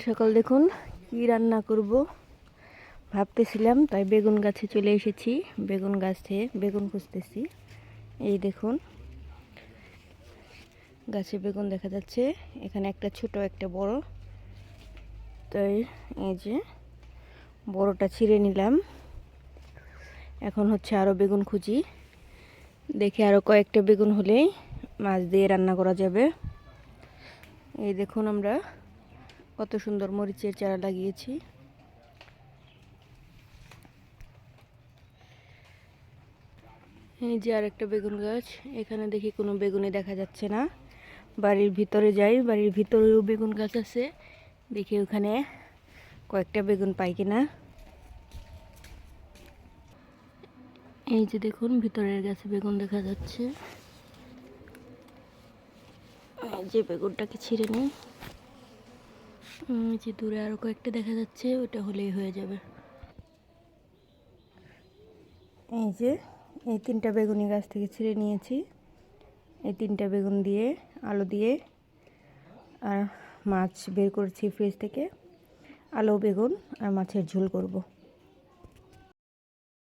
সকাল দেখুন কি রান্না করব ভাবতেছিলাম, তাই বেগুন গাছে চলে এসেছি। বেগুন গাছে বেগুন খুঁজতেছি। এই দেখুন গাছে বেগুন দেখা যাচ্ছে, এখানে একটা ছোট একটা বড়। তাই এই যে বড়টা ছিঁড়ে নিলাম। এখন হচ্ছে আরও বেগুন খুঁজি, দেখি আরও কয়েকটা বেগুন হলেই মাছ দিয়ে রান্না করা যাবে। এই দেখুন আমরা কত সুন্দর মরিচের চারা লাগিয়েছি। এই যে আর একটা বেগুন গাছ, এখানে দেখি কোনো বেগুনই দেখা যাচ্ছে না। বাড়ির ভিতরে যাই, বাড়ির ভিতরেও বেগুন গাছ আছে, দেখি ওখানে কয়েকটা বেগুন পাই কিনা। এই যে দেখুন ভিতরের গাছে বেগুন দেখা যাচ্ছে। এই যে বেগুনটাকে ছিঁড়ে নিই। এই যে দূরে আরো কয়েকটা দেখা যাচ্ছে, ওটা হলেই হয়ে যাবে। এই যে এই 3টা বেগুনি গাছ থেকে ছিঁড়ে নিয়েছি। এই 3টা বেগুন দিয়ে আলু দিয়ে আর মাছ বের করেছি ফ্রিজ থেকে। আলু, বেগুন আর মাছের ঝোল করব।